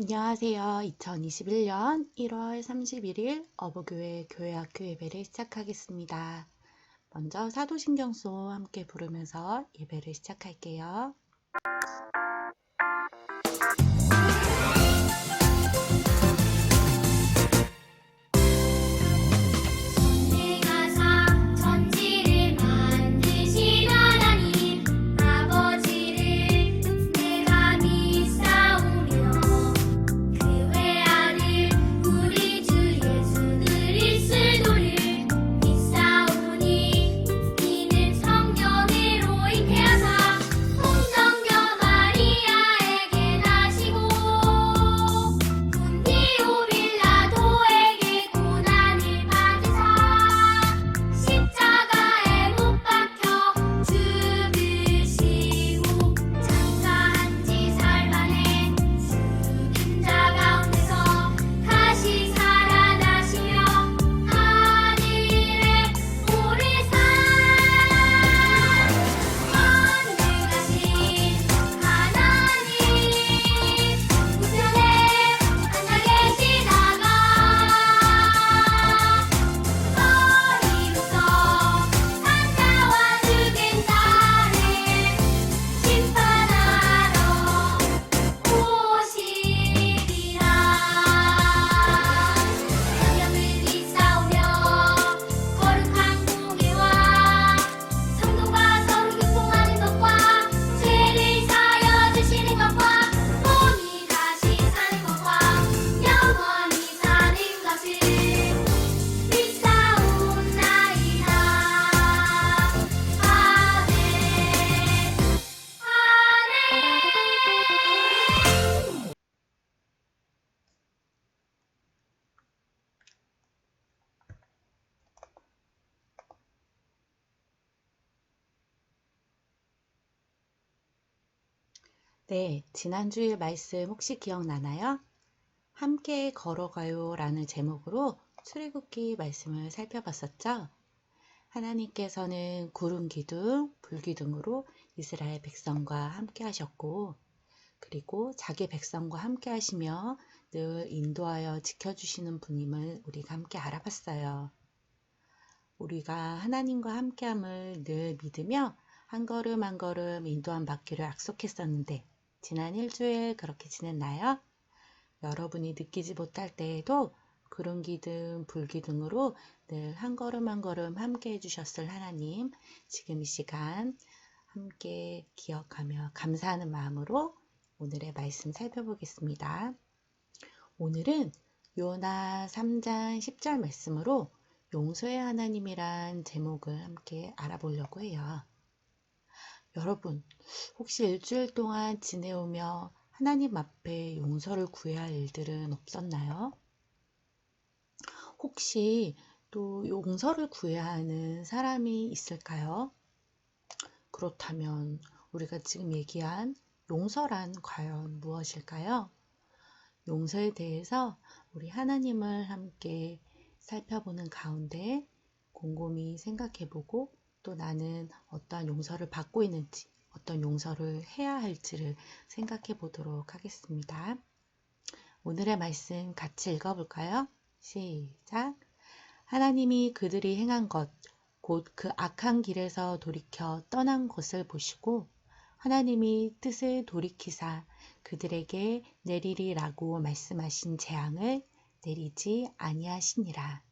안녕하세요. 2021년 1월 31일 어부교회 교회학교 예배를 시작하겠습니다. 먼저 사도신경송 함께 부르면서 예배를 시작할게요. 네, 지난주일 말씀 혹시 기억나나요? 함께 걸어가요 라는 제목으로 출애굽기 말씀을 살펴봤었죠? 하나님께서는 구름 기둥, 불 기둥으로 이스라엘 백성과 함께 하셨고, 그리고 자기 백성과 함께 하시며 늘 인도하여 지켜주시는 분임을 우리가 함께 알아봤어요. 우리가 하나님과 함께함을 늘 믿으며 한 걸음 한 걸음 인도함 받기로 약속했었는데 지난 일주일 그렇게 지냈나요? 여러분이 느끼지 못할 때에도 구름 기둥, 불 기둥으로 늘 한 걸음 한 걸음 함께 해주셨을 하나님, 지금 이 시간 함께 기억하며 감사하는 마음으로 오늘의 말씀 살펴보겠습니다. 오늘은 요나 3장 10절 말씀으로 용서의 하나님이란 제목을 함께 알아보려고 해요. 여러분, 혹시 일주일 동안 지내오며 하나님 앞에 용서를 구해야 할 일들은 없었나요? 혹시 또 용서를 구해야 하는 사람이 있을까요? 그렇다면 우리가 지금 얘기한 용서란 과연 무엇일까요? 용서에 대해서 우리 하나님을 함께 살펴보는 가운데 곰곰이 생각해보고 또 나는 어떠한 용서를 받고 있는지 어떤 용서를 해야 할지를 생각해 보도록 하겠습니다. 오늘의 말씀 같이 읽어볼까요? 시작! 하나님이 그들이 행한 것, 곧 그 악한 길에서 돌이켜 떠난 것을 보시고 하나님이 뜻을 돌이키사 그들에게 내리리라고 말씀하신 재앙을 내리지 아니하시니라.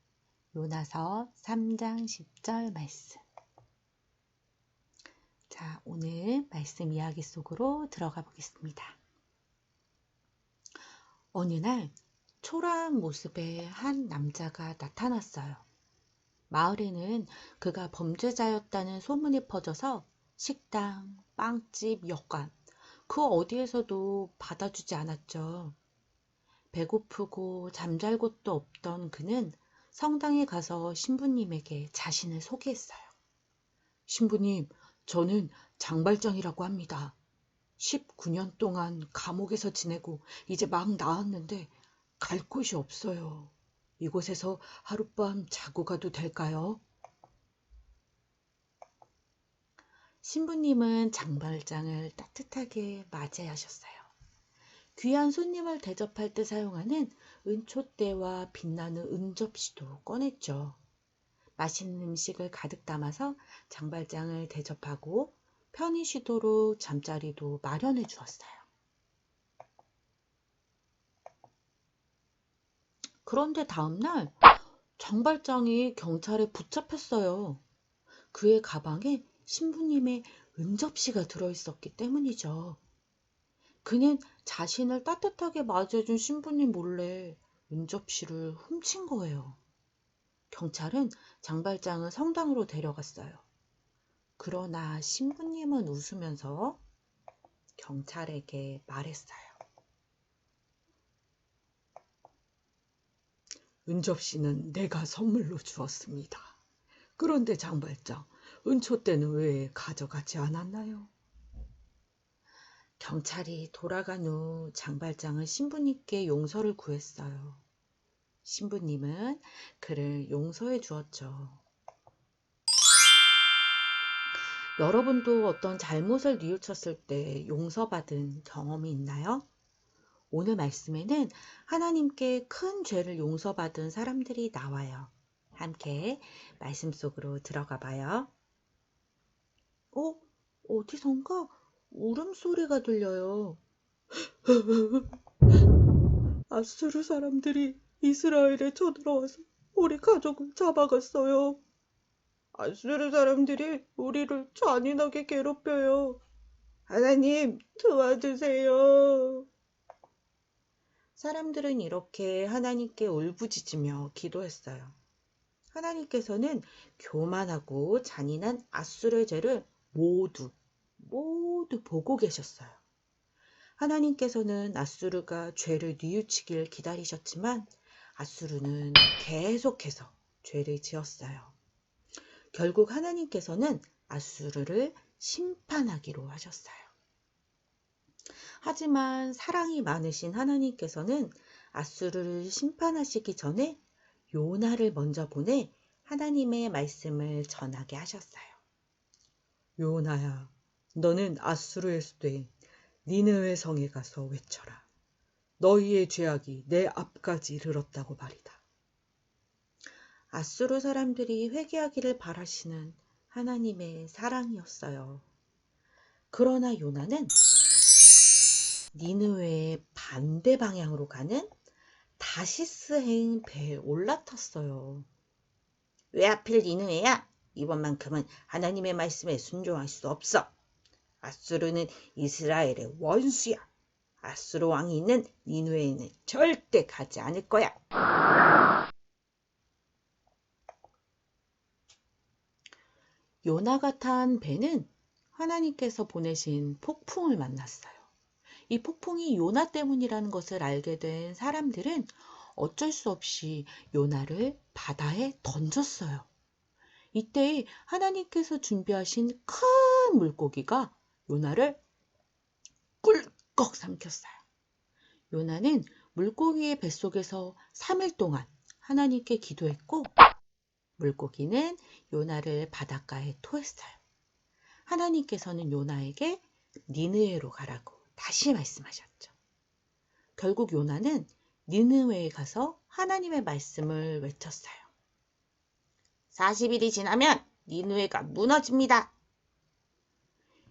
요나서 3장 10절 말씀. 자, 오늘 말씀 이야기 속으로 들어가 보겠습니다. 어느 날 초라한 모습의 한 남자가 나타났어요. 마을에는 그가 범죄자였다는 소문이 퍼져서 식당, 빵집, 여관, 그 어디에서도 받아주지 않았죠. 배고프고 잠잘 곳도 없던 그는 성당에 가서 신부님에게 자신을 소개했어요. 신부님, 저는 장발장이라고 합니다. 19년 동안 감옥에서 지내고 이제 막 나왔는데 갈 곳이 없어요. 이곳에서 하룻밤 자고 가도 될까요? 신부님은 장발장을 따뜻하게 맞이하셨어요. 귀한 손님을 대접할 때 사용하는 은촛대와 빛나는 은접시도 꺼냈죠. 맛있는 음식을 가득 담아서 장발장을 대접하고 편히 쉬도록 잠자리도 마련해 주었어요. 그런데 다음날 장발장이 경찰에 붙잡혔어요. 그의 가방에 신부님의 은접시가 들어있었기 때문이죠. 그는 자신을 따뜻하게 맞이해준 신부님 몰래 은접시를 훔친 거예요. 경찰은 장발장을 성당으로 데려갔어요. 그러나 신부님은 웃으면서 경찰에게 말했어요. 은접시는 내가 선물로 주었습니다. 그런데 장발장, 은촛대는 왜 가져가지 않았나요? 경찰이 돌아간 후 장발장은 신부님께 용서를 구했어요. 신부님은 그를 용서해 주었죠. 여러분도 어떤 잘못을 뉘우쳤을 때 용서받은 경험이 있나요? 오늘 말씀에는 하나님께 큰 죄를 용서받은 사람들이 나와요. 함께 말씀 속으로 들어가 봐요. 어디선가 울음소리가 들려요. 아수르 사람들이 이스라엘에 쳐들어와서 우리 가족을 잡아갔어요. 아수르 사람들이 우리를 잔인하게 괴롭혀요. 하나님 도와주세요. 사람들은 이렇게 하나님께 울부짖으며 기도했어요. 하나님께서는 교만하고 잔인한 아수르의 죄를 모두 보고 계셨어요. 하나님께서는 아수르가 죄를 뉘우치길 기다리셨지만 아수르는 계속해서 죄를 지었어요. 결국 하나님께서는 아수르를 심판하기로 하셨어요. 하지만 사랑이 많으신 하나님께서는 아수르를 심판하시기 전에 요나를 먼저 보내 하나님의 말씀을 전하게 하셨어요. 요나야, 너는 아수르의 수도인 니느웨 성에 가서 외쳐라. 너희의 죄악이 내 앞까지 이르렀다고 말이다. 아수르 사람들이 회개하기를 바라시는 하나님의 사랑이었어요. 그러나 요나는 니느웨의 반대 방향으로 가는 다시스행 배에 올라탔어요. 왜 하필 니느웨야? 이번만큼은 하나님의 말씀에 순종할 수 없어. 아수르는 이스라엘의 원수야. 아수르 왕이 있는 니느웨에는 절대 가지 않을 거야. 요나가 탄 배는 하나님께서 보내신 폭풍을 만났어요. 이 폭풍이 요나 때문이라는 것을 알게 된 사람들은 어쩔 수 없이 요나를 바다에 던졌어요. 이때 하나님께서 준비하신 큰 물고기가 요나를 꿀꺽 삼켰어요. 요나는 물고기의 뱃속에서 3일 동안 하나님께 기도했고 물고기는 요나를 바닷가에 토했어요. 하나님께서는 요나에게 니느웨로 가라고 다시 말씀하셨죠. 결국 요나는 니느웨에 가서 하나님의 말씀을 외쳤어요. 40일이 지나면 니느웨가 무너집니다.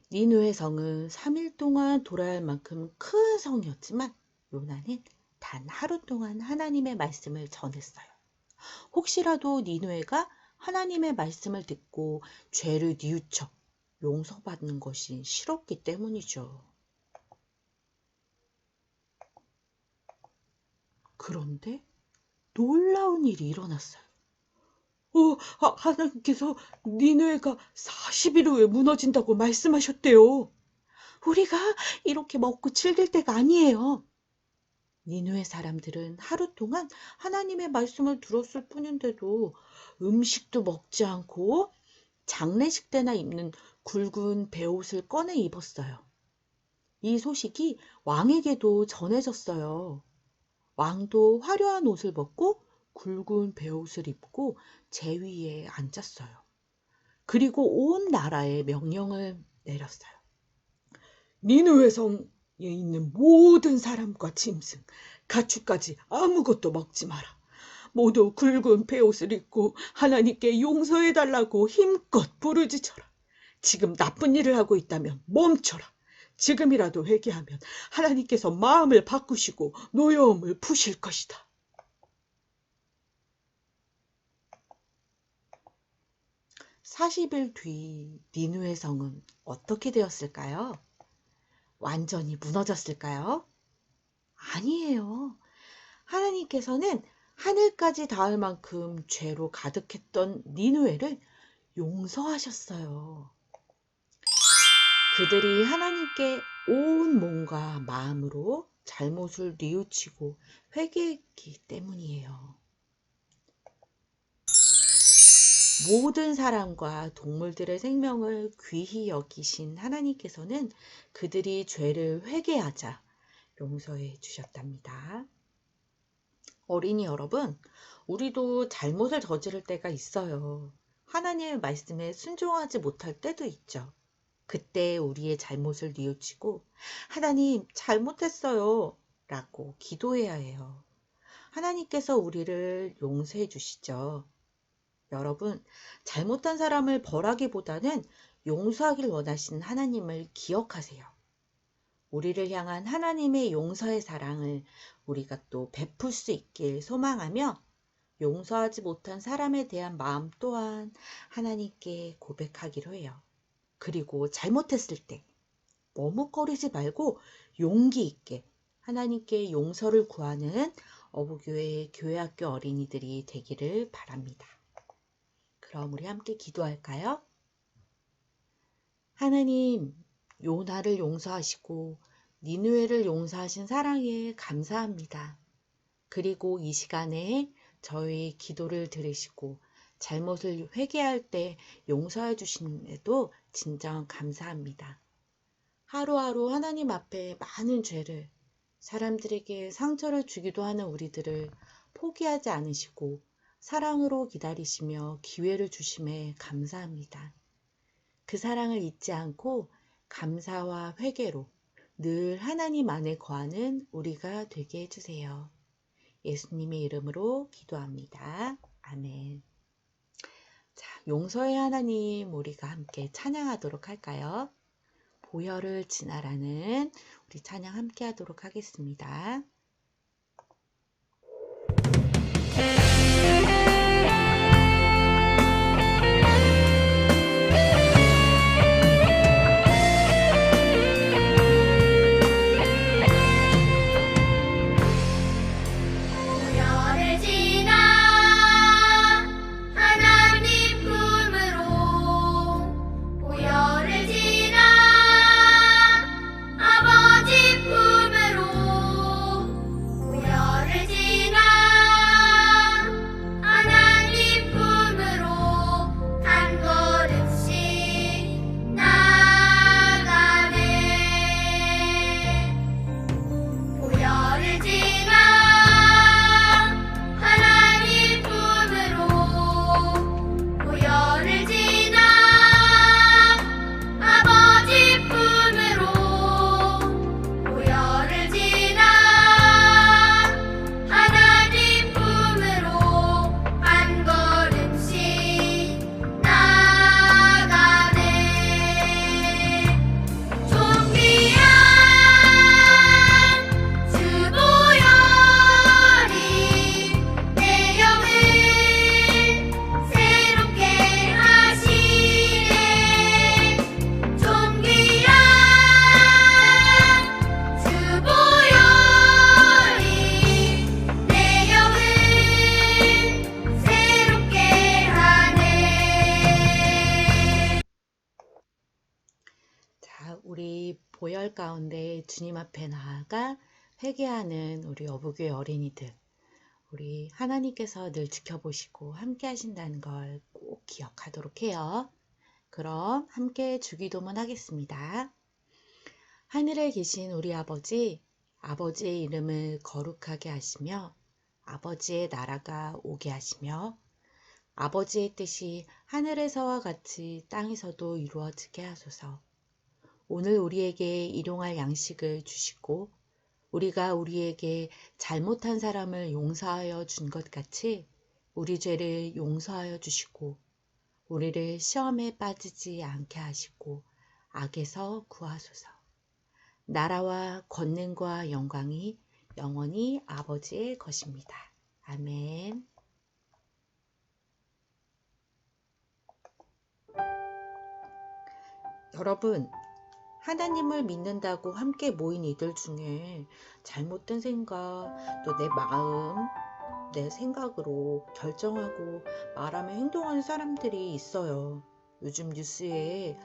니느웨 성은 3일 동안 돌아야 할 만큼 큰 성이었지만 요나는 단 하루 동안 하나님의 말씀을 전했어요. 혹시라도 니느웨가 하나님의 말씀을 듣고 죄를 뉘우쳐 용서받는 것이 싫었기 때문이죠. 그런데 놀라운 일이 일어났어요. 하나님께서 니느웨가 40일 후에 무너진다고 말씀하셨대요. 우리가 이렇게 먹고 즐길 때가 아니에요. 니느웨 사람들은 하루 동안 하나님의 말씀을 들었을 뿐인데도 음식도 먹지 않고 장례식 때나 입는 굵은 베옷을 꺼내 입었어요. 이 소식이 왕에게도 전해졌어요. 왕도 화려한 옷을 벗고 굵은 베옷을 입고 제위에 앉았어요. 그리고 온 나라에 명령을 내렸어요. 니느웨 성 있는 모든 사람과 짐승, 가축까지 아무것도 먹지 마라. 모두 굵은 베옷을 입고 하나님께 용서해달라고 힘껏 부르짖어라. 지금 나쁜 일을 하고 있다면 멈춰라. 지금이라도 회개하면 하나님께서 마음을 바꾸시고 노여움을 푸실 것이다. (40일) 뒤 니느웨 성은 어떻게 되었을까요? 완전히 무너졌을까요? 아니에요. 하나님께서는 하늘까지 닿을 만큼 죄로 가득했던 니느웨를 용서하셨어요. 그들이 하나님께 온 몸과 마음으로 잘못을 뉘우치고 회개했기 때문이에요. 모든 사람과 동물들의 생명을 귀히 여기신 하나님께서는 그들이 죄를 회개하자 용서해 주셨답니다. 어린이 여러분, 우리도 잘못을 저지를 때가 있어요. 하나님의 말씀에 순종하지 못할 때도 있죠. 그때 우리의 잘못을 뉘우치고 하나님 잘못했어요 라고 기도해야 해요. 하나님께서 우리를 용서해 주시죠. 여러분, 잘못한 사람을 벌하기보다는 용서하길 원하시는 하나님을 기억하세요. 우리를 향한 하나님의 용서의 사랑을 우리가 또 베풀 수 있길 소망하며 용서하지 못한 사람에 대한 마음 또한 하나님께 고백하기로 해요. 그리고 잘못했을 때 머뭇거리지 말고 용기 있게 하나님께 용서를 구하는 어부교회 교회학교 어린이들이 되기를 바랍니다. 그럼 우리 함께 기도할까요? 하나님, 요나를 용서하시고 니느웨를 용서하신 사랑에 감사합니다. 그리고 이 시간에 저희 기도를 들으시고 잘못을 회개할 때 용서해 주심에도 진정 감사합니다. 하루하루 하나님 앞에 많은 죄를, 사람들에게 상처를 주기도 하는 우리들을 포기하지 않으시고 사랑으로 기다리시며 기회를 주심에 감사합니다. 그 사랑을 잊지 않고 감사와 회개로 늘 하나님 안에 거하는 우리가 되게 해주세요. 예수님의 이름으로 기도합니다. 아멘. 자, 용서의 하나님 우리가 함께 찬양하도록 할까요? 보혈을 지나라는 우리 찬양 함께 하도록 하겠습니다. 우리 보혈 가운데 주님 앞에 나아가 회개하는 우리 어부교회 어린이들, 우리 하나님께서 늘 지켜보시고 함께 하신다는 걸 꼭 기억하도록 해요. 그럼 함께 주기도문 하겠습니다. 하늘에 계신 우리 아버지, 아버지의 이름을 거룩하게 하시며 아버지의 나라가 오게 하시며 아버지의 뜻이 하늘에서와 같이 땅에서도 이루어지게 하소서. 오늘 우리에게 일용할 양식을 주시고 우리가 우리에게 잘못한 사람을 용서하여 준 것 같이 우리 죄를 용서하여 주시고 우리를 시험에 빠지지 않게 하시고 악에서 구하소서. 나라와 권능과 영광이 영원히 아버지의 것입니다. 아멘. 여러분, 하나님을 믿는다고 함께 모인 이들 중에 잘못된 생각, 또 내 마음, 내 생각으로 결정하고 말하며 행동하는 사람들이 있어요. 요즘 뉴스에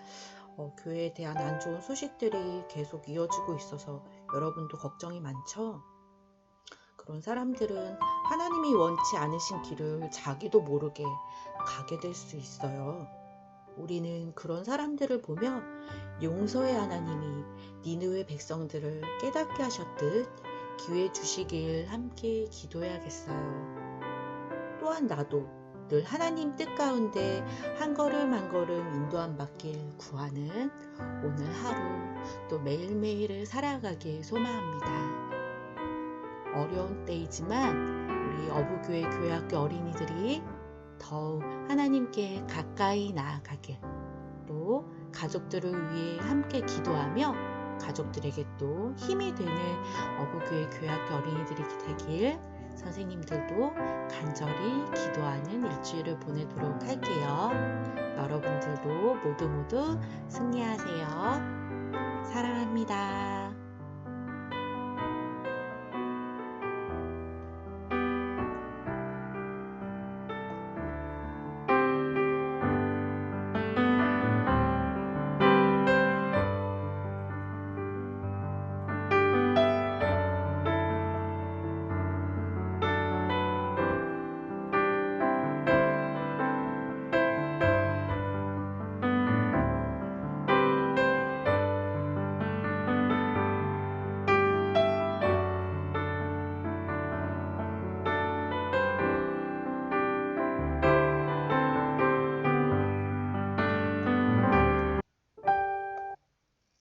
교회에 대한 안 좋은 소식들이 계속 이어지고 있어서 여러분도 걱정이 많죠? 그런 사람들은 하나님이 원치 않으신 길을 자기도 모르게 가게 될 수 있어요. 우리는 그런 사람들을 보며 용서의 하나님이 니느웨 백성들을 깨닫게 하셨듯 기회 주시길 함께 기도해야겠어요. 또한 나도 늘 하나님 뜻 가운데 한 걸음 한 걸음 인도함 받길 구하는 오늘 하루 또 매일매일을 살아가길 소망합니다. 어려운 때이지만 우리 어부교회 교회학교 어린이들이 더욱 하나님께 가까이 나아가길, 또 가족들을 위해 함께 기도하며 가족들에게 또 힘이 되는 어부교회 교회학교 어린이들이 되길 선생님들도 간절히 기도하는 일주일을 보내도록 할게요. 여러분들도 모두 승리하세요. 사랑합니다.